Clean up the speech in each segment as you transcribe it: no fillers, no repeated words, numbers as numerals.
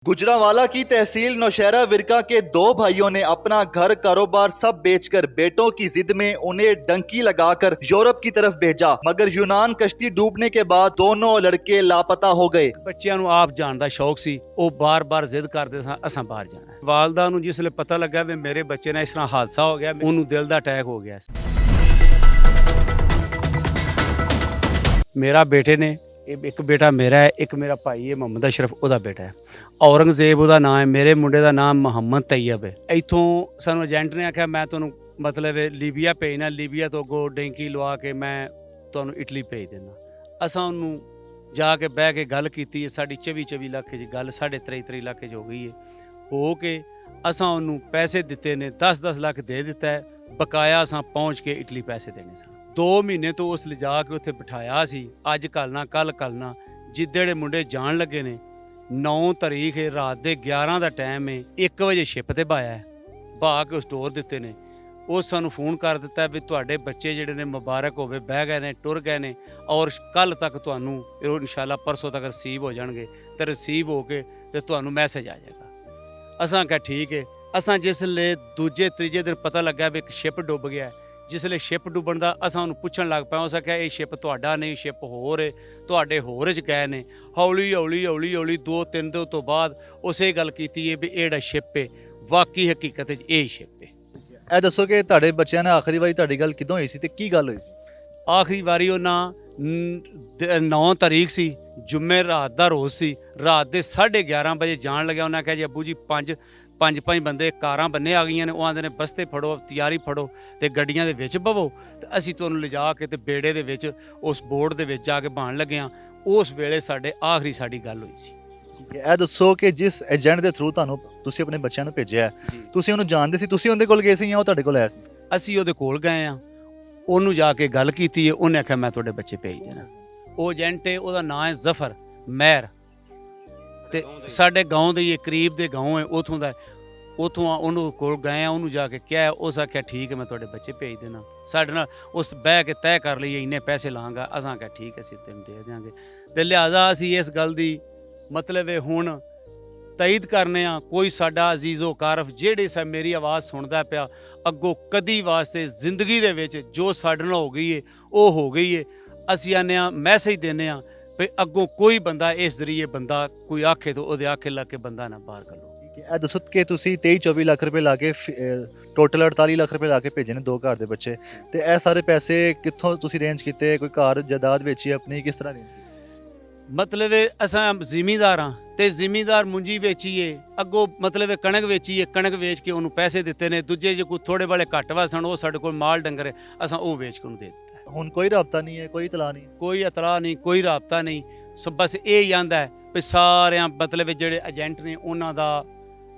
गुजरांवाला की तहसील नौशहरा विरका के दो भाइयों ने अपना घर कारोबार सब बेचकर बेटों की जिद में उन्हें डंकी लगाकर यूरोप की तरफ भेजा, मगर यूनान कश्ती डूबने के बाद दोनों लड़के लापता हो गए। ਬੱਚਿਆਂ ਨੂੰ ਆਪ ਜਾਣ ਦਾ ਸ਼ੌਕ ਸੀ। ਉਹ ਬਾਰ-ਬਾਰ ਜ਼ਿੱਦ ਕਰਦੇ ਸਾਂ ਅਸਾਂ ਬਾਹਰ ਜਾਣਾ ਹੈ। ਵਾਲਦਾ ਨੂੰ ਜਿਸਲੇ ਪਤਾ ਲੱਗਾ ਵੀ ਮੇਰੇ ਬੱਚੇ ਨਾਲ ਇਸ ਤਰ੍ਹਾਂ ਹਾਦਸਾ ਹੋ ਗਿਆ, ਉਹਨੂੰ ਦਿਲ ਦਾ ਅਟੈਕ ਹੋ ਗਿਆ। ਮੇਰਾ ਬੇਟੇ ਨੇ ਇੱਕ ਬੇਟਾ ਮੇਰਾ ਹੈ, ਇੱਕ ਮੇਰਾ ਭਾਈ ਹੈ ਮੁਹੰਮਦ ਅਸ਼ਰਫ, ਉਹਦਾ ਬੇਟਾ ਹੈ। ਔਰੰਗਜ਼ੇਬ ਉਹਦਾ ਨਾਮ ਹੈ, ਮੇਰੇ ਮੁੰਡੇ ਦਾ ਨਾਮ ਮੁਹੰਮਦ ਤੈयब ਹੈ। ਇੱਥੋਂ ਸਾਨੂੰ ਏਜੰਟ ਨੇ ਆਖਿਆ ਮੈਂ ਤੁਹਾਨੂੰ ਮਤਲਬ ਲੀਬੀਆ ਭੇਜਣਾ, ਲੀਬੀਆ ਤੋਂ ਅੱਗੋਂ ਡੈਂਕੀ ਲਵਾ ਕੇ ਮੈਂ ਤੁਹਾਨੂੰ ਇਟਲੀ ਭੇਜ ਦਿੰਦਾ। ਅਸਾਂ ਉਹਨੂੰ ਜਾ ਕੇ ਬਹਿ ਕੇ ਗੱਲ ਕੀਤੀ ਹੈ। ਸਾਡੀ 24 ਲੱਖ 'ਚ ਗੱਲ 23.5 ਲੱਖ 'ਚ ਹੋ ਗਈ ਹੈ। ਹੋ ਕੇ ਅਸਾਂ ਉਹਨੂੰ ਪੈਸੇ ਦਿੱਤੇ ਨੇ, 10 ਲੱਖ ਦੇ ਦਿੱਤਾ ਹੈ। ਬਕਾਇਆ ਅਸਾਂ ਪਹੁੰਚ ਕੇ ਇਟਲੀ ਪੈਸੇ ਦੇਣੇ ਸਨ। 2 ਮਹੀਨੇ ਤੋਂ ਉਸ ਲਿਜਾ ਕੇ ਉੱਥੇ ਬਿਠਾਇਆ ਸੀ। ਅੱਜ ਕੱਲ੍ਹ ਨਾ ਕੱਲ੍ਹ ਨਾ ਜਿੱਦੜੇ ਮੁੰਡੇ ਜਾਣ ਲੱਗੇ ਨੇ 9 ਤਾਰੀਖ ਹੈ, ਰਾਤ ਦੇ 11 ਦਾ ਟਾਈਮ ਹੈ, 1 ਵਜੇ ਸ਼ਿਪ ਤੇ ਬਾਇਆ ਹੈ, ਬਹਾ ਕੇ ਸਟੋਰ ਦਿੱਤੇ ਨੇ। ਉਹ ਸਾਨੂੰ ਫੋਨ ਕਰ ਦਿੱਤਾ ਵੀ ਤੁਹਾਡੇ ਬੱਚੇ ਜਿਹੜੇ ਨੇ ਮੁਬਾਰਕ ਹੋਵੇ, ਬਹਿ ਗਏ ਨੇ, ਟੁਰ ਗਏ ਨੇ, ਔਰ ਕੱਲ੍ਹ ਤੱਕ ਤੁਹਾਨੂੰ ਉਹ ਇਨਸ਼ਾਅੱਲਾ ਪਰਸੋਂ ਤੱਕ ਰਿਸੀਵ ਹੋ ਜਾਣਗੇ ਤੇ ਰਿਸੀਵ ਹੋ ਕੇ ਤੇ ਤੁਹਾਨੂੰ ਮੈਸੇਜ ਆ ਜਾਏਗਾ। ਅਸਾਂ ਕਿਹਾ ਠੀਕ ਹੈ। ਅਸਾਂ ਜਿਸਲੇ ਦੂਜੇ ਤੀਜੇ ਦਿਨ ਪਤਾ ਲੱਗਾ ਵੀ ਇੱਕ ਸ਼ਿਪ ਡੁੱਬ ਗਿਆ। ਜਿਸਲੇ ਸ਼ਿਪ ਡੁੱਬਣ ਦਾ ਅਸਾਂ ਉਹਨੂੰ ਪੁੱਛਣ ਲੱਗ ਪਿਆ। ਉਸ ਆਖਿਆ ਇਹ ਸ਼ਿਪ ਤੁਹਾਡਾ ਨਹੀਂ, ਸ਼ਿਪ ਹੋਰ ਹੈ, ਤੁਹਾਡੇ ਹੋਰ 'ਚ ਗਏ ਨੇ। ਹੌਲੀ 2-3 ਦਿਨ ਤੋਂ ਬਾਅਦ ਉਸੇ ਗੱਲ ਕੀਤੀ ਹੈ ਵੀ ਇਹ ਜਿਹੜਾ ਸ਼ਿਪ ਹੈ ਵਾਕਈ ਹਕੀਕਤ 'ਚ ਇਹ ਸ਼ਿਪ ਹੈ। ਇਹ ਦੱਸੋ ਕਿ ਤੁਹਾਡੇ ਬੱਚਿਆਂ ਨਾਲ ਆਖਰੀ ਵਾਰੀ ਤੁਹਾਡੀ ਗੱਲ ਕਿਦੋਂ ਹੋਈ ਸੀ ਤੇ ਕੀ ਗੱਲ ਹੋਈ ਸੀ? ਆਖਰੀ ਵਾਰੀ ਉਹਨਾਂ 9 ਤਾਰੀਖ ਸੀ, ਜੁਮੇ ਰਾਤ ਦਾ ਰੋਜ਼ ਸੀ। ਰਾਤ ਦੇ 11:30 ਵਜੇ ਜਾਣ ਲੱਗਿਆ। ਉਹਨਾਂ ਕਿਹਾ ਜੀ ਅੱਬੂ ਜੀ ਪੰਜ ਬੰਦੇ ਕਾਰਾਂ ਬੰਨੇ ਆ ਗਈਆਂ ਨੇ। ਉਹ ਆਂਦੇ ਨੇ ਬਸਤੇ ਫੜੋ, ਤਿਆਰੀ ਫੜੋ ਤੇ ਗੱਡੀਆਂ ਦੇ ਵਿੱਚ ਬਵੋ ਤੇ ਅਸੀਂ ਤੁਹਾਨੂੰ ਲਿਜਾ ਕੇ ਤੇ ਬੇੜੇ ਦੇ ਵਿੱਚ ਉਸ ਬੋਰਡ ਦੇ ਵਿੱਚ ਜਾ ਕੇ ਬਾਣ ਲੱਗੇ ਹਾਂ। ਉਸ ਵੇਲੇ ਆਖਰੀ ਸਾਡੀ ਗੱਲ ਹੋਈ ਸੀ। ਇਹ ਦੱਸੋ ਕਿ ਜਿਸ ਏਜੰਟ ਦੇ ਥਰੂ ਤੁਸੀਂ ਆਪਣੇ ਬੱਚਿਆਂ ਨੂੰ ਭੇਜਿਆ, ਤੁਸੀਂ ਉਹਨੂੰ ਜਾਣਦੇ ਸੀ? ਤੁਸੀਂ ਉਹਦੇ ਕੋਲ ਗਏ ਸੀ ਜਾਂ ਉਹ ਤੁਹਾਡੇ ਕੋਲ ਆਇਆ ਸੀ? ਅਸੀਂ ਉਹਦੇ ਕੋਲ ਗਏ ਹਾਂ, ਉਹਨੂੰ ਜਾ ਕੇ ਗੱਲ ਕੀਤੀ ਹੈ। ਉਹਨੇ ਆਖਿਆ ਮੈਂ ਤੁਹਾਡੇ ਬੱਚੇ ਭੇਜ ਦੇਣਾ। ਉਹ ਏਜੰਟ ਹੈ, ਉਹਦਾ ਨਾਂ ਹੈ ਜ਼ਫਰ ਮਹਿਰ ਤੇ ਸਾਡੇ ਗਾਉਂ ਦੇ ਕਰੀਬ ਦੇ ਗਾਉਂ ਹੈ, ਉੱਥੋਂ ਦਾ। ਉੱਥੋਂ ਉਹਨੂੰ ਕੋਲ ਗਏ ਆ, ਉਹਨੂੰ ਜਾ ਕੇ ਕਿਹਾ। ਉਸ ਆਖਿਆ ਠੀਕ ਹੈ ਮੈਂ ਤੁਹਾਡੇ ਬੱਚੇ ਭੇਜ ਦੇਣਾ। ਸਾਡੇ ਨਾਲ ਉਸ ਬਹਿ ਕੇ ਤੈਅ ਕਰ ਲਈਏ ਇੰਨੇ ਪੈਸੇ ਲਾਂਗਾ। ਅਸਾਂ ਕਿਹਾ ਠੀਕ ਹੈ ਅਸੀਂ ਤੈਨੂੰ ਦੇ ਦਿਆਂਗੇ। ਤੇ ਲਿਹਾਜ਼ਾ ਅਸੀਂ ਇਸ ਗੱਲ ਦੀ ਮਤਲਬ ਹੈ ਹੁਣ ਤਈਦ ਕਰਨੇ ਆ। ਕੋਈ ਸਾਡਾ ਅਜ਼ੀਜ਼ੋ ਕਾਰਫ ਜਿਹੜੇ ਮੇਰੀ ਆਵਾਜ਼ ਸੁਣਦਾ ਪਿਆ, ਅੱਗੋਂ ਕਦੀ ਵਾਸਤੇ ਜ਼ਿੰਦਗੀ ਦੇ ਵਿੱਚ ਜੋ ਸਾਡੇ ਨਾਲ ਹੋ ਗਈ ਹੈ ਉਹ ਹੋ ਗਈ ਹੈ। ਅਸੀਂ ਆਨੇ ਆ ਮੈਸੇਜ ਦਿੰਦੇ ਹਾਂ ਵੀ ਅੱਗੋਂ ਕੋਈ ਬੰਦਾ ਇਸ ਜ਼ਰੀਏ ਬੰਦਾ ਕੋਈ ਆਖੇ ਤਾਂ ਉਹਦੇ ਆਖੇ ਲੱਗ ਕੇ ਬੰਦਾ ਨਾ ਬਾਹਰ ਕਰ ਲਓ। ਇਹ ਦੱਸੋ ਕਿ ਤੁਸੀਂ 23-24 ਲੱਖ ਰੁਪਏ ਲਾ ਕੇ ਟੋਟਲ 48 ਲੱਖ ਰੁਪਏ ਲਾ ਕੇ ਭੇਜੇ ਨੇ 2 ਘਰ ਦੇ ਬੱਚੇ, ਤੇ ਇਹ ਸਾਰੇ ਪੈਸੇ ਕਿੱਥੋਂ ਤੁਸੀਂ ਅਰੇਂਜ ਕੀਤੇ? ਕੋਈ ਘਰ ਜਾਇਦਾਦ ਵੇਚੀ ਆਪਣੀ, ਕਿਸ ਤਰ੍ਹਾਂ? ਮਤਲਬ ਅਸਾਂ ਜ਼ਿਮੀਂਦਾਰ ਹਾਂ ਤੇ ਜ਼ਿਮੀਂਦਾਰ ਮੁੰਜੀ ਵੇਚੀਏ, ਅੱਗੋਂ ਮਤਲਬ ਕਣਕ ਵੇਚੀਏ, ਕਣਕ ਵੇਚ ਕੇ ਉਹਨੂੰ ਪੈਸੇ ਦਿੱਤੇ ਨੇ। ਦੂਜੇ ਜੇ ਕੋਈ ਥੋੜੇ ਵਾਲੇ ਘੱਟ ਵਾ ਸਨ, ਉਹ ਸਾਡੇ ਕੋਲ ਮਾਲ ਡੰਗਰ ਹੈ, ਅਸਾਂ ਉਹ ਵੇਚ ਕੇ ਉਹਨੂੰ ਦੇ ਦਿੱਤਾ। ਹੁਣ ਕੋਈ ਰਾਬਤਾ ਨਹੀਂ ਹੈ, ਕੋਈ ਇਤਲਾਹ ਨਹੀਂ? ਕੋਈ ਇਤਲਾਹ ਨਹੀਂ, ਕੋਈ ਰਾਬਤਾ ਨਹੀਂ। ਬਸ ਇਹ ਹੀ ਆਂਦਾ ਹੈ ਵੀ ਸਾਰਿਆਂ ਮਤਲਬ ਜਿਹੜੇ ਏਜੰਟ ਨੇ ਉਹਨਾਂ ਦਾ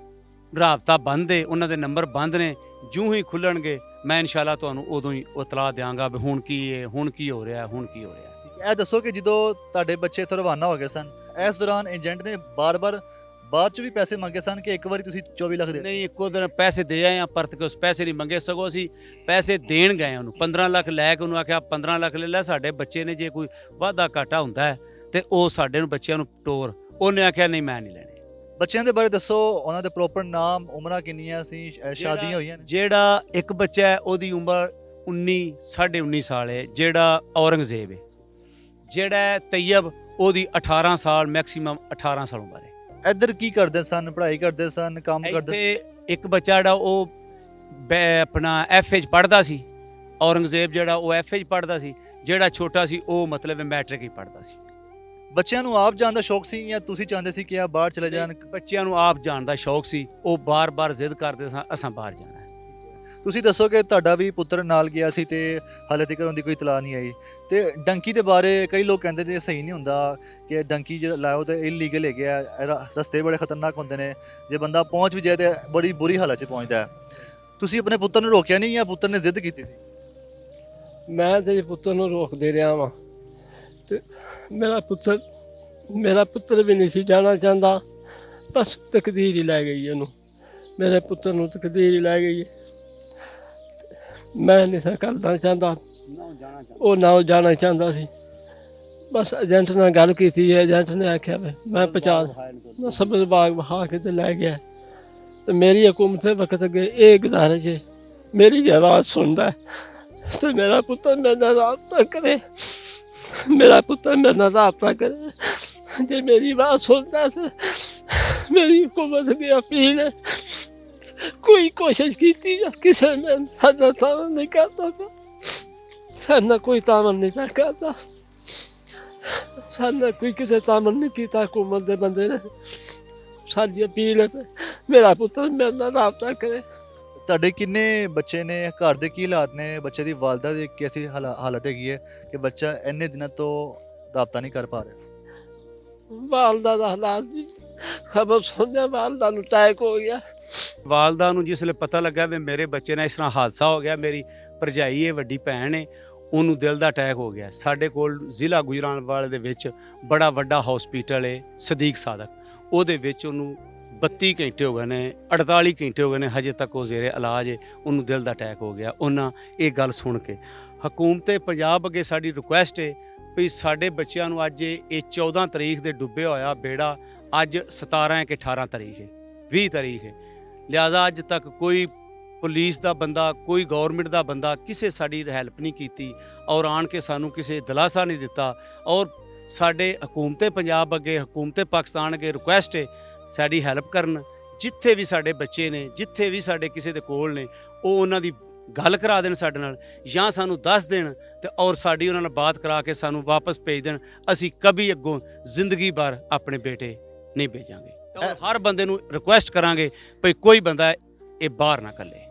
ਰਾਬਤਾ ਬੰਦ ਹੈ, ਉਹਨਾਂ ਦੇ ਨੰਬਰ ਬੰਦ ਨੇ। ਜਿਉਂ ਹੀ ਖੁੱਲਣਗੇ ਮੈਂ ਇਨਸ਼ਾਅੱਲਾ ਤੁਹਾਨੂੰ ਉਦੋਂ ਹੀ ਇਤਲਾਹ ਦਿਆਂਗਾ ਵੀ ਹੁਣ ਕੀ ਹੈ, ਹੁਣ ਕੀ ਹੋ ਰਿਹਾ, ਹੁਣ ਕੀ ਹੋ ਰਿਹਾ। ਇਹ ਦੱਸੋ ਕਿ ਜਦੋਂ ਤੁਹਾਡੇ ਬੱਚੇ ਇੱਥੋਂ ਰਵਾਨਾ ਹੋ ਗਏ ਸਨ, ਇਸ ਦੌਰਾਨ ਏਜੰਟ ਨੇ ਬਾਰ-ਬਾਰ ਬਾਅਦ 'ਚ ਵੀ ਪੈਸੇ ਮੰਗੇ ਸਨ ਕਿ ਇੱਕ ਵਾਰੀ ਤੁਸੀਂ 24 ਲੱਖ ਦੇ? ਨਹੀਂ, ਇੱਕੋ ਦਿਨ ਪੈਸੇ ਦੇ ਆਏ ਆ, ਪਰਤ ਕੇ ਉਸ ਪੈਸੇ ਨਹੀਂ ਮੰਗੇ, ਸਗੋਂ ਅਸੀਂ ਪੈਸੇ ਦੇਣ ਗਏ ਉਹਨੂੰ। 15 ਲੱਖ ਲੈ ਕੇ ਉਹਨੂੰ ਆਖਿਆ 15 ਲੱਖ ਲੈ ਲੈ, ਸਾਡੇ ਬੱਚੇ ਨੇ ਜੇ ਕੋਈ ਵਾਧਾ ਘਾਟਾ ਹੁੰਦਾ ਹੈ ਤੇ ਉਹ ਸਾਡੇ ਨੂੰ ਬੱਚਿਆਂ ਨੂੰ ਟੋਰ। ਉਹਨੇ ਆਖਿਆ ਨਹੀਂ ਮੈਂ ਨਹੀਂ ਲੈਣੇ। ਬੱਚਿਆਂ ਦੇ ਬਾਰੇ ਦੱਸੋ, ਉਹਨਾਂ ਦੇ ਪ੍ਰੋਪਰ ਨਾਮ, ਉਮਰਾਂ ਕਿੰਨੀਆਂ ਸੀ, ਸ਼ਾਦੀਆਂ ਹੋਈਆਂ ਨੇ? ਜਿਹੜਾ ਇੱਕ ਬੱਚਾ ਹੈ ਉਹਦੀ ਉਮਰ 19 ਸਾਲ ਹੈ, ਜਿਹੜਾ ਔਰੰਗਜ਼ੇਬ ਹੈ। ਜਿਹੜਾ ਤैयब ਉਹਦੀ 18 ਸਾਲ, ਮੈਕਸਿਮਮ 18 ਸਾਲ ਉਮਰ ਹੈ। ਇੱਧਰ ਕੀ ਕਰਦੇ ਸਨ? ਪੜ੍ਹਾਈ ਕਰਦੇ ਸਨ, ਕੰਮ ਕਰਦੇ? ਇੱਥੇ ਇੱਕ ਬੱਚਾ ਜਿਹੜਾ ਉਹ ਆਪਣਾ FA 'ਚ ਪੜ੍ਹਦਾ ਸੀ। ਔਰੰਗਜ਼ੇਬ ਜਿਹੜਾ ਉਹ FA 'ਚ ਪੜ੍ਹਦਾ ਸੀ। ਜਿਹੜਾ ਛੋਟਾ ਸੀ ਉਹ ਮਤਲਬ ਮੈਟ੍ਰਿਕ ਹੀ ਪੜ੍ਹਦਾ ਸੀ। ਬੱਚਿਆਂ ਨੂੰ ਆਪ ਜਾਣ ਦਾ ਸ਼ੌਕ ਸੀ ਜਾਂ ਤੁਸੀਂ ਚਾਹੁੰਦੇ ਸੀ ਕਿ ਆ ਬਾਹਰ ਚਲੇ ਜਾਣ? ਬੱਚਿਆਂ ਨੂੰ ਆਪ ਜਾਣ ਦਾ ਸ਼ੌਕ ਸੀ। ਉਹ ਬਾਰ-ਬਾਰ ਜ਼ਿੱਦ ਕਰਦੇ ਸਨ ਅਸਾਂ ਬਾਹਰ ਜਾਣਾ ਹੈ। ਤੁਸੀਂ ਦੱਸੋ ਕਿ ਤੁਹਾਡਾ ਵੀ ਪੁੱਤਰ ਨਾਲ ਗਿਆ ਸੀ ਤੇ ਹਾਲੇ ਤੱਕ ਉਹਦੀ ਕੋਈ ਇਤਲਾਹ ਨਹੀਂ ਆਈ। ਤੇ ਡੰਕੀ ਦੇ ਬਾਰੇ ਕਈ ਲੋਕ ਕਹਿੰਦੇ ਨੇ ਸਹੀ ਨਹੀਂ ਹੁੰਦਾ ਕਿ ਡੰਕੀ ਜੇ ਲਾਓ ਤੇ ਇਲੀਗਲ ਹੈਗੇ ਆ, ਰਸਤੇ ਬੜੇ ਖਤਰਨਾਕ ਹੁੰਦੇ ਨੇ, ਜੇ ਬੰਦਾ ਪਹੁੰਚ ਵੀ ਜਾਏ ਤੇ ਬੜੀ ਬੁਰੀ ਹਾਲਤ 'ਚ ਪਹੁੰਚਦਾ ਹੈ। ਤੁਸੀਂ ਆਪਣੇ ਪੁੱਤਰ ਨੂੰ ਰੋਕਿਆ ਨਹੀਂ ਜਾਂ ਪੁੱਤਰ ਨੇ ਜ਼ਿੱਦ ਕੀਤੀ ਸੀ? ਮੈਂ ਤੇ ਪੁੱਤਰ ਨੂੰ ਰੋਕਦੇ ਰਿਹਾ ਵਾਂ ਤੇ ਮੇਰਾ ਪੁੱਤਰ ਵੀ ਨਹੀਂ ਸੀ ਜਾਣਾ ਚਾਹੁੰਦਾ। ਬਸ ਤਕਦੀਰ ਹੀ ਲੈ ਗਈ ਉਹਨੂੰ, ਮੇਰੇ ਪੁੱਤਰ ਨੂੰ ਤਕਦੀਰ ਹੀ ਲੈ ਗਈ। ਮੈਂ ਨਹੀਂ ਸੀ ਕਰਨਾ ਚਾਹੁੰਦਾ, ਉਹ ਨਾ ਜਾਣਾ ਚਾਹੁੰਦਾ ਸੀ। ਬਸ ਏਜੰਟ ਨਾਲ ਗੱਲ ਕੀਤੀ ਹੈ, ਏਜੰਟ ਨੇ ਆਖਿਆ ਵੀ ਮੈਂ 50 ਸਬਜ਼ ਬਾਗ ਵਹਾ ਕੇ ਤੇ ਲੈ ਗਿਆ। ਤੇ ਮੇਰੀ ਹਕੂਮਤ ਵਕਤ ਅੱਗੇ ਇਹ ਗੁਜ਼ਾਰਿਸ਼ ਹੈ, ਮੇਰੀ ਆਵਾਜ਼ ਸੁਣਦਾ ਹੈ ਤੇ ਮੇਰਾ ਪੁੱਤਰ ਮੇਰੇ ਨਾਲ ਰਾਬਤਾ ਕਰੇ, ਮੇਰਾ ਪੁੱਤਰ ਮੇਰੇ ਨਾਲ ਰਾਬਤਾ ਕਰੇ। ਜੇ ਮੇਰੀ ਆਵਾਜ਼ ਸੁਣਦਾ ਤੇ ਮੇਰੀ ਹਕੂਮਤ ਅੱਗੇ ਅਪੀਲ ਹੈ, ਕੋਈ ਕੋਸ਼ਿਸ਼ ਕੀਤੀ ਜਾਂ ਕਿਸੇ ਨੇ ਸਾਡਾ ਤਾਮਨ ਨਹੀਂ ਕਰਦਾ ਪਿਆ, ਸਾਡਾ ਕੋਈ ਤਾਮਨ ਨਹੀਂ ਕਰਦਾ, ਸਾਡਾ ਕੋਈ ਕਿਸੇ ਤਾਮਨ ਨਹੀਂ ਕੀਤਾ ਹਕੂਮਤ ਦੇ ਬੰਦੇ ਨੇ। ਸਾਡੀ ਅਪੀਲ ਹੈ ਮੇਰਾ ਪੁੱਤਰ ਮੇਰੇ ਨਾਲ ਰਾਬਤਾ ਕਰੇ। ਤੁਹਾਡੇ ਕਿੰਨੇ ਬੱਚੇ ਨੇ, ਘਰ ਦੇ ਕੀ ਹਾਲਾਤ ਨੇ, ਬੱਚੇ ਦੀ ਵਾਲਦਾ ਦੀ ਕੈਸੀ ਹਾਲਤ ਹੈਗੀ ਹੈ ਕਿ ਬੱਚਾ ਇੰਨੇ ਦਿਨਾਂ ਤੋਂ ਰਾਬਤਾ ਨਹੀਂ ਕਰ ਪਾ ਰਿਹਾ? ਵਾਲਦਾ ਦਾ ਹਾਲਾਤ ਜੀ ਖਬਰ ਸੁਣਿਆ, ਵਾਲਦਾ ਨੂੰ ਅਟੈਕ ਹੋ ਗਿਆ। ਵਾਲਦਾ ਨੂੰ ਜਿਸ ਵੇਲੇ ਪਤਾ ਲੱਗਾ ਵੀ ਮੇਰੇ ਬੱਚੇ ਨਾਲ ਇਸ ਤਰ੍ਹਾਂ ਹਾਦਸਾ ਹੋ ਗਿਆ, ਮੇਰੀ ਭਰਜਾਈ ਹੈ, ਵੱਡੀ ਭੈਣ ਹੈ, ਉਹਨੂੰ ਦਿਲ ਦਾ ਅਟੈਕ ਹੋ ਗਿਆ। ਸਾਡੇ ਕੋਲ ਜ਼ਿਲ੍ਹਾ ਗੁਜਰਾਂਵਾਲੇ ਦੇ ਵਿੱਚ ਬੜਾ ਵੱਡਾ ਹਸਪੀਟਲ ਹੈ ਸਦੀਕ ਸਾਦਕ, ਉਹਦੇ ਵਿੱਚ ਉਹਨੂੰ 32 ਘੰਟੇ ਹੋ ਗਏ ਨੇ, 48 ਘੰਟੇ ਹੋ ਗਏ ਨੇ, ਹਜੇ ਤੱਕ ਉਹ ਜ਼ੇਰੇ ਇਲਾਜ ਹੈ, ਉਹਨੂੰ ਦਿਲ ਦਾ ਅਟੈਕ ਹੋ ਗਿਆ। ਉਹਨਾਂ ਇਹ ਗੱਲ ਸੁਣ ਕੇ ਹਕੂਮਤ ਪੰਜਾਬ ਅੱਗੇ ਸਾਡੀ ਰਿਕੁਐਸਟ ਹੈ ਵੀ ਸਾਡੇ ਬੱਚਿਆਂ ਨੂੰ ਅੱਜ ਇਹ 14 ਤਰੀਕ ਦੇ ਡੁੱਬਿਆ ਹੋਇਆ ਬੇੜਾ, ਅੱਜ 17 ਹੈ ਕਿ 18 ਤਰੀਕ ਹੈ, 20 ਤਰੀਕ ਹੈ, ਲਿਹਾਜ਼ਾ ਅੱਜ ਤੱਕ ਕੋਈ ਪੁਲਿਸ ਦਾ ਬੰਦਾ, ਕੋਈ ਗਵਰਨਮੈਂਟ ਦਾ ਬੰਦਾ ਕਿਸੇ ਸਾਡੀ ਹੈਲਪ ਨਹੀਂ ਕੀਤੀ ਔਰ ਆਣ ਕੇ ਸਾਨੂੰ ਕਿਸੇ ਦਿਲਾਸਾ ਨਹੀਂ ਦਿੱਤਾ। ਔਰ ਸਾਡੇ ਹਕੂਮਤ ਪੰਜਾਬ ਅੱਗੇ, ਹਕੂਮਤ ਪਾਕਿਸਤਾਨ ਅੱਗੇ ਰਿਕੁਐਸਟ ਹੈ ਸਾਡੀ ਹੈਲਪ ਕਰਨ। ਜਿੱਥੇ ਵੀ ਸਾਡੇ ਬੱਚੇ ਨੇ, ਜਿੱਥੇ ਵੀ ਸਾਡੇ ਕਿਸੇ ਦੇ ਕੋਲ ਨੇ, ਉਹ ਉਹਨਾਂ ਦੀ ਗੱਲ ਕਰਾ ਦੇਣ ਸਾਡੇ ਨਾਲ, ਜਾਂ ਸਾਨੂੰ ਦੱਸ ਦੇਣ ਤੇ ਔਰ ਸਾਡੀ ਉਹਨਾਂ ਨਾਲ ਬਾਤ ਕਰਾ ਕੇ ਸਾਨੂੰ ਵਾਪਸ ਭੇਜ ਦੇਣ। ਅਸੀਂ ਕਦੀ ਅੱਗੋਂ ਜ਼ਿੰਦਗੀ ਭਰ ਆਪਣੇ ਬੇਟੇ ਨਹੀਂ ਭੇਜਾਂਗੇ। ਔਰ ਹਰ ਬੰਦੇ ਨੂੰ ਰਿਕੁਐਸਟ ਕਰਾਂਗੇ ਭਈ ਕੋਈ ਬੰਦਾ ਇਹ ਬਾਹਰ ਨਾ ਕੱਲੇ।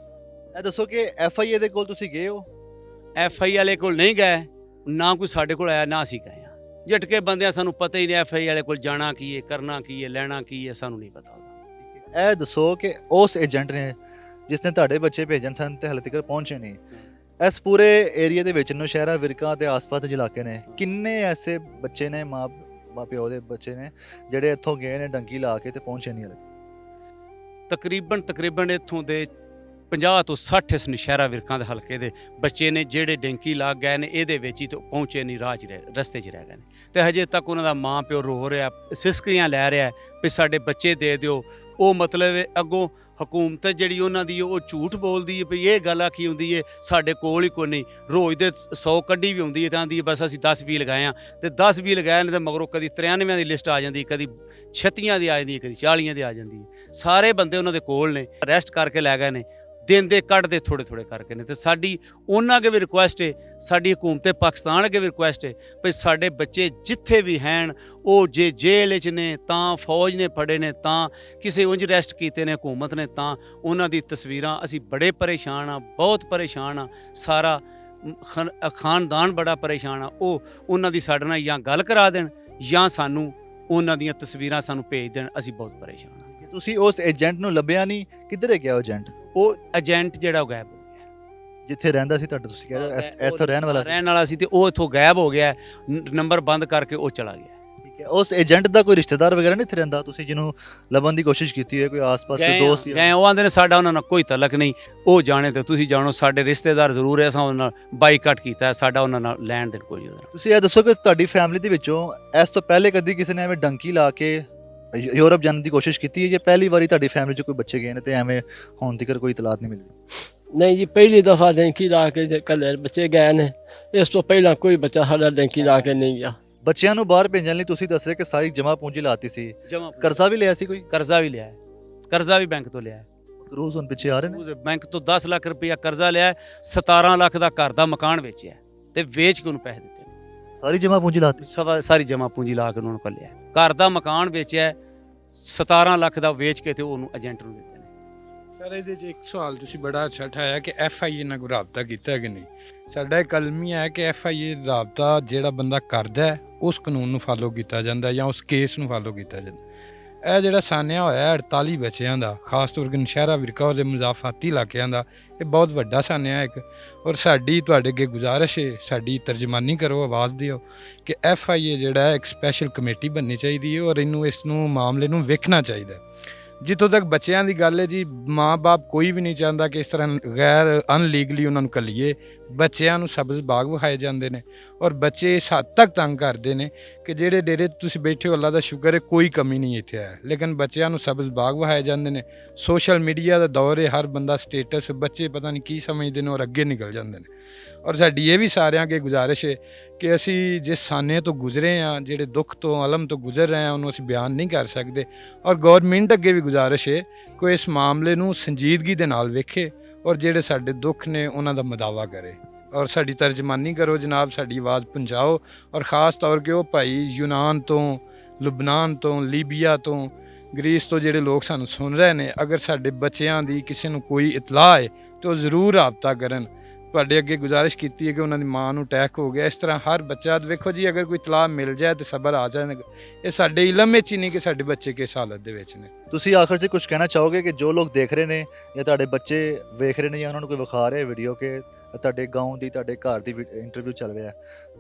ਇਹ ਦੱਸੋ ਕਿ FIA ਦੇ ਕੋਲ ਤੁਸੀਂ ਗਏ ਹੋ? FI ਵਾਲੇ ਕੋਲ ਨਹੀਂ ਗਏ, ਨਾ ਕੋਈ ਸਾਡੇ ਕੋਲ ਆਇਆ, ਨਾ ਅਸੀਂ ਗਏ ਹਾਂ। ਝਟਕੇ ਬੰਦਿਆਂ ਸਾਨੂੰ ਪਤਾ ਹੀ ਨਹੀਂ FI ਵਾਲੇ ਕੋਲ ਜਾਣਾ ਕੀ ਹੈ, ਕਰਨਾ ਕੀ ਹੈ, ਲੈਣਾ ਕੀ ਹੈ, ਸਾਨੂੰ ਨਹੀਂ ਪਤਾ ਉਹਦਾ। ਇਹ ਦੱਸੋ ਕਿ ਉਸ ਏਜੰਟ ਨੇ ਜਿਸ ਨੇ ਤੁਹਾਡੇ ਬੱਚੇ ਭੇਜਣ ਸਨ ਤੇ ਹਾਲੇ ਤੱਕ ਪਹੁੰਚੇ ਨਹੀਂ, ਇਸ ਪੂਰੇ ਏਰੀਆ ਦੇ ਵਿੱਚ ਨੌਸ਼ਹਿਰਾ, ਵਿਰਕਾਂ ਤੇ ਆਸ-ਪਾਸ ਦੇ ਇਲਾਕੇ ਨੇ, ਕਿੰਨੇ ਐਸੇ ਬੱਚੇ ਨੇ, ਮਾਂ ਪਿਓ ਦੇ ਬੱਚੇ ਨੇ ਜਿਹੜੇ ਇੱਥੋਂ ਗਏ ਨੇ ਡੰਕੀ ਲਾ ਕੇ ਤੇ ਪਹੁੰਚੇ ਨਹੀਂ ਹਾਲੇ? ਤਕਰੀਬਨ ਇੱਥੋਂ ਦੇ 50 ਤੋਂ 60 ਇਸ ਨੌਸ਼ਹਿਰਾ ਵਿਰਕਾਂ ਦੇ ਹਲਕੇ ਦੇ ਬੱਚੇ ਨੇ ਜਿਹੜੇ ਡੈਂਕੀ ਲੱਗ ਗਏ ਨੇ, ਇਹਦੇ ਵਿੱਚ ਹੀ ਤੋਂ ਪਹੁੰਚੇ ਨਹੀਂ, ਰਾਹ 'ਚ ਰਸਤੇ 'ਚ ਰਹਿ ਗਏ ਨੇ। ਤੇ ਹਜੇ ਤੱਕ ਉਹਨਾਂ ਦਾ ਮਾਂ ਪਿਓ ਰੋ ਰਿਹਾ, ਸਿਸਕੀਆਂ ਲੈ ਰਿਹਾ ਵੀ ਸਾਡੇ ਬੱਚੇ ਦੇ ਦਿਓ। ਉਹ ਮਤਲਬ ਅੱਗੋਂ ਹਕੂਮਤ ਜਿਹੜੀ ਉਹਨਾਂ ਦੀ ਉਹ ਝੂਠ ਬੋਲਦੀ ਹੈ ਵੀ ਇਹ ਗੱਲ ਆਖੀ ਹੁੰਦੀ ਹੈ ਸਾਡੇ ਕੋਲ ਹੀ ਕੋਈ ਨਹੀਂ, ਰੋਜ਼ ਦੇ 100 ਕੱਢੀ ਵੀ ਹੁੰਦੀ ਹੈ ਤਾਂ ਆਂਦੀ ਬਸ ਅਸੀਂ 10-20 ਲਗਾਏ ਆ, ਤੇ 10-20 ਲਗਾਏ ਨੇ ਤੇ ਮਗਰੋਂ ਕਦੀ 93 ਦੀ ਲਿਸਟ ਆ ਜਾਂਦੀ, ਕਦੀ 36 ਦੀ ਆ ਜਾਂਦੀ, ਕਦੀ 40 ਦੀ ਆ ਜਾਂਦੀ ਹੈ। ਸਾਰੇ ਬੰਦੇ ਉਹਨਾਂ ਦੇ ਕੋਲ ਨੇ, ਅਰੈਸਟ ਕਰਕੇ ਲੈ ਗਏ ਨੇ, ਦਿਨ ਦੇ ਕੱਢਦੇ ਥੋੜੇ ਕਰਕੇ ਨੇ। ਤੇ ਸਾਡੀ ਉਹਨਾਂ ਅੱਗੇ ਵੀ ਰਿਕੁਐਸਟ ਹੈ, ਸਾਡੀ ਹਕੂਮਤ ਪਾਕਿਸਤਾਨ ਅੱਗੇ ਵੀ ਰਿਕੁਐਸਟ ਹੈ ਵੀ ਸਾਡੇ ਬੱਚੇ ਜਿੱਥੇ ਵੀ ਹੈਣ, ਉਹ ਜੇ ਜੇਲ੍ਹ 'ਚ ਨੇ ਤਾਂ ਫੌਜ ਨੇ ਫੜੇ ਨੇ, ਤਾਂ ਕਿਸੇ ਉਂਝ ਅਰੈਸਟ ਕੀਤੇ ਨੇ ਹਕੂਮਤ ਨੇ, ਤਾਂ ਉਹਨਾਂ ਦੀ ਤਸਵੀਰਾਂ, ਅਸੀਂ ਬੜੇ ਪਰੇਸ਼ਾਨ ਆ, ਬਹੁਤ ਪਰੇਸ਼ਾਨ ਆ, ਸਾਰਾ ਖਾਨਦਾਨ ਬੜਾ ਪਰੇਸ਼ਾਨ ਆ। ਉਹ ਉਹਨਾਂ ਦੀ ਸਾਡੇ ਨਾਲ ਜਾਂ ਗੱਲ ਕਰਾ ਦੇਣ ਜਾਂ ਸਾਨੂੰ ਉਹਨਾਂ ਦੀਆਂ ਤਸਵੀਰਾਂ ਸਾਨੂੰ ਭੇਜ ਦੇਣ, ਅਸੀਂ ਬਹੁਤ ਪਰੇਸ਼ਾਨ ਆ। ਤੁਸੀਂ ਉਸ ਏਜੰਟ ਨੂੰ ਲੱਭਿਆ ਨਹੀਂ? ਕਿੱਧਰ ਹੈ ਗਿਆ ਉਹ ਏਜੰਟ? ਉਹ ਏਜੰਟ ਜਿਹੜਾ ਉਹ ਗਾਇਬ ਹੋ ਗਿਆ, ਜਿੱਥੇ ਰਹਿੰਦਾ ਸੀ ਤੁਹਾਡਾ, ਤੁਸੀਂ ਕਹਿ ਰਹੇ ਹੋ ਇੱਥੋਂ ਰਹਿਣ ਵਾਲਾ ਸੀ ਤੇ ਉਹ ਇੱਥੋਂ ਗਾਇਬ ਹੋ ਗਿਆ, ਨੰਬਰ ਬੰਦ ਕਰਕੇ ਉਹ ਚਲਾ ਗਿਆ। ਠੀਕ ਹੈ, ਉਸ ਏਜੰਟ ਦਾ ਕੋਈ ਰਿਸ਼ਤੇਦਾਰ ਵਗੈਰਾ ਨਹੀਂ ਇੱਥੇ ਰਹਿੰਦਾ? ਤੁਸੀਂ ਜਿਹਨੂੰ ਲੱਭਣ ਦੀ ਕੋਸ਼ਿਸ਼ ਕੀਤੀ ਹੈ, ਕੋਈ ਆਸ-ਪਾਸ ਦੇ ਦੋਸਤ? ਗਏ ਉਹ ਆਂਦੇ ਨੇ ਸਾਡਾ ਉਹਨਾਂ ਨਾਲ ਕੋਈ ਤਲਕ ਨਹੀਂ, ਉਹ ਜਾਣੇ ਤੇ ਤੁਸੀਂ ਜਾਣੋ, ਸਾਡੇ ਰਿਸ਼ਤੇਦਾਰ ਜ਼ਰੂਰ ਹੈ, ਅਸਾਂ ਉਹਨਾਂ ਨਾਲ ਬਾਈਕਾਟ ਕੀਤਾ, ਸਾਡਾ ਉਹਨਾਂ ਨਾਲ ਲੈਣ ਦੇਣ ਕੋਈ ਉਹਦਾ। ਤੁਸੀਂ ਇਹ ਦੱਸੋ ਕਿ ਤੁਹਾਡੀ ਫੈਮਿਲੀ ਦੇ ਵਿੱਚੋਂ ਇਸ ਤੋਂ ਪਹਿਲੇ ਕਦੀ ਕਿਸੇ ਨੇ ਐਵੇਂ ਡੰਕੀ ਲਾ ਕੇ ਯੂਰਪ ਜਾਣ ਦੀ ਕੋਸ਼ਿਸ਼ ਕੀਤੀ ਹੈ, ਜੇ ਪਹਿਲੀ ਵਾਰੀ ਤੁਹਾਡੀ ਫੈਮਿਲੀ 'ਚ ਕੋਈ ਬੱਚੇ ਗਏ ਨੇ ਤੇ ਐਵੇਂ ਹੁਣ ਤੱਕ ਕੋਈ ਇਤਲਾਤ ਨਹੀਂ ਮਿਲੀ? ਨਹੀਂ ਜੀ, ਪਹਿਲੀ ਦਫਾ ਡੈਂਕੀ ਲਾ ਕੇ ਕੱਲੇ ਬੱਚੇ ਗਏ ਨੇ, ਇਸ ਤੋਂ ਪਹਿਲਾਂ ਕੋਈ ਬੱਚਾ ਸਾਡਾ ਡੈਂਕੀ ਲਾ ਕੇ ਨਹੀਂ ਗਿਆ। ਬੱਚਿਆਂ ਨੂੰ ਬਾਹਰ ਭੇਜਣ ਲਈ ਤੁਸੀਂ ਦੱਸ ਰਹੇ ਕਿ ਸਾਰੀ ਜਮ੍ਹਾਂ ਪੂੰਜੀ ਲਾਤੀ ਸੀ, ਕਰਜ਼ਾ ਵੀ ਲਿਆ ਸੀ ਕੋਈ? ਕਰਜ਼ਾ ਵੀ ਲਿਆ, ਕਰਜ਼ਾ ਵੀ ਬੈਂਕ ਤੋਂ ਲਿਆ। ਰੋਜ਼ ਹੁਣ ਪਿੱਛੇ ਆ ਰਹੇ ਨੇ। ਬੈਂਕ ਤੋਂ 10 ਲੱਖ ਰੁਪਇਆ ਕਰਜ਼ਾ ਲਿਆ, 17 ਲੱਖ ਦਾ ਘਰ ਦਾ ਮਕਾਨ ਵੇਚਿਆ ਤੇ ਵੇਚ ਕੇ ਉਹਨੂੰ ਪੈਸੇ ਦਿੱਤੇ। ਸਾਰੀ ਜਮ੍ਹਾਂ ਪੂੰਜੀ ਲਾਤੀ? ਸਾਰੀ ਜਮ੍ਹਾਂ ਪੂੰਜੀ ਲਾ ਕੇ ਉਹਨਾਂ ਨੂੰ ਕੱਲਿਆ, ਘਰ ਦਾ ਮਕਾਨ ਵੇਚਿਆ, 17 ਲੱਖ ਦਾ ਵੇਚ ਕੇ ਤੇ ਉਹਨੂੰ ਏਜੰਟ ਨੂੰ ਦਿੱਤੇ ਨੇ। ਸਰ ਇਹਦੇ 'ਚ ਇੱਕ ਸਵਾਲ ਤੁਸੀਂ ਬੜਾ ਅੱਛਾ ਉਠਾਇਆ ਕਿ FIA ਨਾਲ ਕੋਈ ਰਾਬਤਾ ਕੀਤਾ ਕਿ ਨਹੀਂ। ਸਾਡਾ ਇੱਕ ਕਲਮੀ ਹੈ ਕਿ FIA ਰਾਬਤਾ ਜਿਹੜਾ ਬੰਦਾ ਕਰਦਾ ਹੈ ਉਸ ਕਾਨੂੰਨ ਨੂੰ ਫਾਲੋ ਕੀਤਾ ਜਾਂਦਾ ਜਾਂ ਉਸ ਕੇਸ ਨੂੰ ਫਾਲੋ ਕੀਤਾ ਜਾਂਦਾ। ਇਹ ਜਿਹੜਾ ਸਾਨਿਆ ਹੋਇਆ 48 ਬੱਚਿਆਂ ਦਾ, ਖਾਸ ਤੌਰ 'ਤੇ ਨੌਸ਼ਹਿਰਾ ਵਿਰਕਾ ਦੇ ਮੁਜ਼ਾਫਾਤੀ ਇਲਾਕਿਆਂ ਦਾ, ਇਹ ਬਹੁਤ ਵੱਡਾ ਸਾਨਿਆ ਹੈ ਇੱਕ। ਔਰ ਸਾਡੀ ਤੁਹਾਡੇ ਅੱਗੇ ਗੁਜ਼ਾਰਿਸ਼ ਹੈ, ਸਾਡੀ ਤਰਜਮਾਨੀ ਕਰੋ, ਆਵਾਜ਼ ਦਿਓ ਕਿ FIA ਜਿਹੜਾ ਹੈ ਇੱਕ ਸਪੈਸ਼ਲ ਕਮੇਟੀ ਬਣਨੀ ਚਾਹੀਦੀ ਹੈ ਔਰ ਇਸ ਨੂੰ ਮਾਮਲੇ ਨੂੰ ਵੇਖਣਾ ਚਾਹੀਦਾ। ਜਿੱਥੋਂ ਤੱਕ ਬੱਚਿਆਂ ਦੀ ਗੱਲ ਹੈ ਜੀ, ਮਾਂ-ਬਾਪ ਕੋਈ ਵੀ ਨਹੀਂ ਚਾਹੁੰਦਾ ਕਿ ਇਸ ਤਰ੍ਹਾਂ ਗੈਰ ਅਨਲੀਗਲੀ ਉਹਨਾਂ ਨੂੰ ਘੱਲੀਏ। ਬੱਚਿਆਂ ਨੂੰ ਸਬਜ਼ ਬਾਗ ਵਿਖਾਏ ਜਾਂਦੇ ਨੇ ਔਰ ਬੱਚੇ ਇਸ ਹੱਦ ਤੱਕ ਤੰਗ ਕਰਦੇ ਨੇ ਕਿ ਜਿਹੜੇ ਡੇਰੇ ਤੁਸੀਂ ਬੈਠੇ ਹੋ, ਅੱਲਾ ਦਾ ਸ਼ੁਕਰ ਹੈ ਕੋਈ ਕਮੀ ਨਹੀਂ ਇੱਥੇ ਹੈ, ਲੇਕਿਨ ਬੱਚਿਆਂ ਨੂੰ ਸਬਜ਼ ਬਾਗ ਵਿਖਾਏ ਜਾਂਦੇ ਨੇ। ਸੋਸ਼ਲ ਮੀਡੀਆ ਦਾ ਦੌਰ ਹੈ, ਹਰ ਬੰਦਾ ਸਟੇਟਸ, ਬੱਚੇ ਪਤਾ ਨਹੀਂ ਕੀ ਸਮਝਦੇ ਨੇ ਔਰ ਅੱਗੇ ਨਿਕਲ ਜਾਂਦੇ ਨੇ। ਔਰ ਸਾਡੀ ਇਹ ਵੀ ਸਾਰਿਆਂ ਅੱਗੇ ਗੁਜ਼ਾਰਿਸ਼ ਹੈ ਕਿ ਅਸੀਂ ਜਿਸ ਸਾਨੇ ਤੋਂ ਗੁਜ਼ਰੇ ਹਾਂ, ਜਿਹੜੇ ਦੁੱਖ ਤੋਂ ਅਲਮ ਤੋਂ ਗੁਜ਼ਰ ਰਹੇ ਹਾਂ, ਉਹਨੂੰ ਅਸੀਂ ਬਿਆਨ ਨਹੀਂ ਕਰ ਸਕਦੇ। ਔਰ ਗੌਰਮੈਂਟ ਅੱਗੇ ਵੀ ਗੁਜ਼ਾਰਿਸ਼ ਹੈ ਕਿ ਇਸ ਮਾਮਲੇ ਨੂੰ ਸੰਜੀਦਗੀ ਦੇ ਨਾਲ ਵੇਖੇ ਔਰ ਜਿਹੜੇ ਸਾਡੇ ਦੁੱਖ ਨੇ ਉਹਨਾਂ ਦਾ ਮਦਾਵਾ ਕਰੇ ਔਰ ਸਾਡੀ ਤਰਜਮਾਨੀ ਕਰੋ ਜਨਾਬ, ਸਾਡੀ ਆਵਾਜ਼ ਪਹੁੰਚਾਓ। ਔਰ ख़ास ਤੌਰ 'ਤੇ ਉਹ ਭਾਈ ਯੂਨਾਨ ਤੋਂ, ਲੁਬਨਾਨ ਤੋਂ, ਲੀਬੀਆ ਤੋਂ, ਗ੍ਰੀਸ ਤੋਂ ਜਿਹੜੇ ਲੋਕ ਸਾਨੂੰ ਸੁਣ ਰਹੇ ਨੇ, ਅਗਰ ਸਾਡੇ ਬੱਚਿਆਂ ਦੀ ਕਿਸੇ ਨੂੰ ਕੋਈ ਇਤਲਾਹ ਹੈ ਤਾਂ ਉਹ ਜ਼ਰੂਰ ਰਾਬਤਾ ਕਰਨ। ਤੁਹਾਡੇ ਅੱਗੇ ਗੁਜ਼ਾਰਿਸ਼ ਕੀਤੀ ਹੈ ਕਿ ਉਹਨਾਂ ਦੀ ਮਾਂ ਨੂੰ ਅਟੈਕ ਹੋ ਗਿਆ, ਇਸ ਤਰ੍ਹਾਂ ਹਰ ਬੱਚਾ, ਦੇਖੋ ਜੀ ਅਗਰ ਕੋਈ ਇਤਲਾਹ ਮਿਲ ਜਾਏ ਤਾਂ ਸਬਰ ਆ ਜਾਏਗਾ। ਇਹ ਸਾਡੇ ਇਲਮ ਵਿੱਚ ਹੀ ਨਹੀਂ ਕਿ ਸਾਡੇ ਬੱਚੇ ਕਿਸ ਹਾਲਤ ਦੇ ਵਿੱਚ ਨੇ। ਤੁਸੀਂ ਆਖਰ 'ਚ ਕੁਝ ਕਹਿਣਾ ਚਾਹੋਗੇ ਕਿ ਜੋ ਲੋਕ ਦੇਖ ਰਹੇ ਨੇ ਜਾਂ ਤੁਹਾਡੇ ਬੱਚੇ ਵੇਖ ਰਹੇ ਨੇ ਜਾਂ ਉਹਨਾਂ ਨੂੰ ਕੋਈ ਵਿਖਾ ਰਿਹਾ ਵੀਡੀਓ ਕਿ ਤੁਹਾਡੇ ਗਾਉਂ ਦੀ, ਤੁਹਾਡੇ ਘਰ ਦੀ ਇੰਟਰਵਿਊ ਚੱਲ ਰਿਹਾ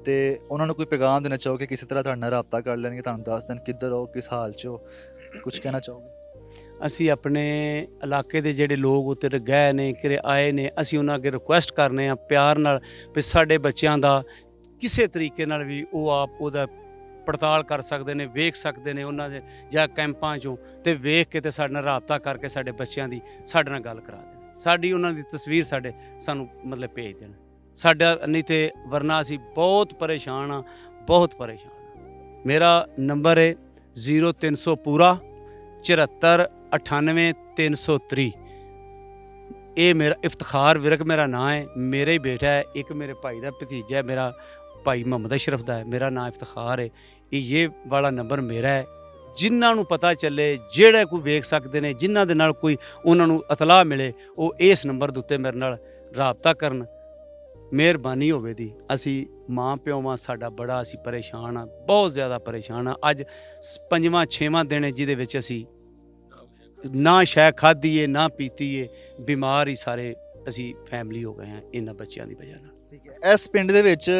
ਤੇ ਉਹਨਾਂ ਨੂੰ ਕੋਈ ਪੈਗਾਮ ਦੇਣਾ ਚਾਹੋਗੇ, ਕਿਸੇ ਤਰ੍ਹਾਂ ਤੁਹਾਡੇ ਨਾਲ ਰਾਬਤਾ ਕਰ ਲੈਣਗੇ, ਤੁਹਾਨੂੰ ਦੱਸ ਦੇਣ ਕਿੱਧਰ ਹੋ, ਕਿਸ ਹਾਲ 'ਚ ਹੋ, ਕੁਝ ਕਹਿਣਾ ਚਾਹੋਗੇ? ਅਸੀਂ ਆਪਣੇ ਇਲਾਕੇ ਦੇ ਜਿਹੜੇ ਲੋਕ ਉੱਤੇ ਗਏ ਨੇ, ਕਿਰੇ ਆਏ ਨੇ, ਅਸੀਂ ਉਹਨਾਂ ਅੱਗੇ ਰਿਕੁਐਸਟ ਕਰਨੇ ਆ ਪਿਆਰ ਨਾਲ ਵੀ ਸਾਡੇ ਬੱਚਿਆਂ ਦਾ ਕਿਸੇ ਤਰੀਕੇ ਨਾਲ ਵੀ ਉਹ ਆਪ ਉਹਦਾ ਪੜਤਾਲ ਕਰ ਸਕਦੇ ਨੇ, ਵੇਖ ਸਕਦੇ ਨੇ ਉਹਨਾਂ ਦੇ ਜਾਂ ਕੈਂਪਾਂ 'ਚੋਂ, ਤੇ ਵੇਖ ਕੇ ਤੇ ਸਾਡੇ ਨਾਲ ਰਾਬਤਾ ਕਰਕੇ ਸਾਡੇ ਬੱਚਿਆਂ ਦੀ ਸਾਡੇ ਨਾਲ ਗੱਲ ਕਰਾ ਦੇਣ, ਸਾਡੀ ਉਹਨਾਂ ਦੀ ਤਸਵੀਰ ਸਾਨੂੰ ਮਤਲਬ ਭੇਜ ਦੇਣ ਸਾਡਾ, ਨਹੀਂ ਤੇ ਵਰਨਾ ਅਸੀਂ ਬਹੁਤ ਪਰੇਸ਼ਾਨ ਆ, ਬਹੁਤ ਪਰੇਸ਼ਾਨ ਆ। ਮੇਰਾ ਨੰਬਰ ਹੈ 0300 ਪੂਰਾ 74 98 330। ਇਹ ਮੇਰਾ ਇਫਤਖਾਰ ਵਿਰਕ ਮੇਰਾ ਨਾਂ ਹੈ, ਮੇਰਾ ਹੀ ਬੇਟਾ ਹੈ, ਇੱਕ ਮੇਰੇ ਭਾਈ ਦਾ ਭਤੀਜਾ ਹੈ, ਮੇਰਾ ਭਾਈ ਮੁਹੰਮਦ ਅਸ਼ਰਫ ਦਾ ਹੈ, ਮੇਰਾ ਨਾਂ ਇਫਤਖਾਰ ਹੈ। ਇਹ ਵਾਲਾ ਨੰਬਰ ਮੇਰਾ ਹੈ। ਜਿਨ੍ਹਾਂ ਨੂੰ ਪਤਾ ਚੱਲੇ, ਜਿਹੜੇ ਕੋਈ ਵੇਖ ਸਕਦੇ ਨੇ, ਜਿਨ੍ਹਾਂ ਦੇ ਨਾਲ ਕੋਈ ਉਹਨਾਂ ਨੂੰ ਇਤਲਾਹ ਮਿਲੇ, ਉਹ ਇਸ ਨੰਬਰ ਦੇ ਉੱਤੇ ਮੇਰੇ ਨਾਲ ਰਾਬਤਾ ਕਰਨ। ਮਿਹਰਬਾਨੀ ਹੋਵੇ ਦੀ। ਅਸੀਂ ਮਾਂ ਪਿਓ ਵਾਂ, ਸਾਡਾ ਬੜਾ ਅਸੀਂ ਪਰੇਸ਼ਾਨ ਆ, ਬਹੁਤ ਜ਼ਿਆਦਾ ਪਰੇਸ਼ਾਨ ਆ। ਅੱਜ 5ਵਾਂ 6ਵਾਂ ਦਿਨ ਹੈ ਜਿਹਦੇ ਵਿੱਚ ਅਸੀਂ ਨਾ ਸ਼ੈ ਖਾਧੀ ਏ ਨਾ ਪੀਤੀ ਏ, ਬਿਮਾਰ ਹੀ ਸਾਰੇ ਅਸੀਂ ਫੈਮਿਲੀ ਹੋ ਗਏ ਹਾਂ ਇਹਨਾਂ ਬੱਚਿਆਂ ਦੀ ਵਜ੍ਹਾ ਨਾਲ। ਠੀਕ ਹੈ, ਇਸ ਪਿੰਡ ਦੇ ਵਿੱਚ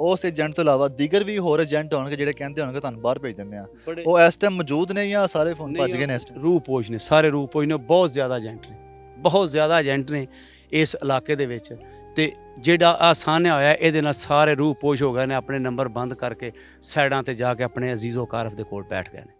ਉਸ ਏਜੰਟ ਤੋਂ ਇਲਾਵਾ ਦੀਗਰ ਵੀ ਹੋਰ ਏਜੰਟ ਹੋਣਗੇ ਜਿਹੜੇ ਕਹਿੰਦੇ ਹੋਣਗੇ ਤੁਹਾਨੂੰ ਬਾਹਰ ਭੇਜ ਦਿੰਦੇ ਆ, ਉਹ ਇਸ ਟਾਈਮ ਮੌਜੂਦ ਨੇ ਜਾਂ ਸਾਰੇ ਫੋਨ ਭੱਜ ਗਏ ਨੇ ਇਸ ਟਾਈਮ? ਰੂਪੋਸ਼ ਨੇ, ਸਾਰੇ ਰੂਪੋਸ਼ ਨੇ, ਬਹੁਤ ਜ਼ਿਆਦਾ ਏਜੰਟ ਨੇ, ਬਹੁਤ ਜ਼ਿਆਦਾ ਏਜੰਟ ਨੇ ਇਸ ਇਲਾਕੇ ਦੇ ਵਿੱਚ। ਤੇ ਜਿਹੜਾ ਆਸਾਨਿਆ ਹੋਇਆ ਇਹਦੇ ਨਾਲ ਸਾਰੇ ਰੂਪੋਸ਼ ਹੋ ਗਏ ਨੇ, ਆਪਣੇ ਨੰਬਰ ਬੰਦ ਕਰਕੇ ਸਾਈਡਾਂ ਤੇ ਜਾ ਕੇ ਆਪਣੇ ਅਜ਼ੀਜ਼ੋ ਕਾਰਫ ਦੇ ਕੋਲ ਬੈਠ ਗਏ ਨੇ।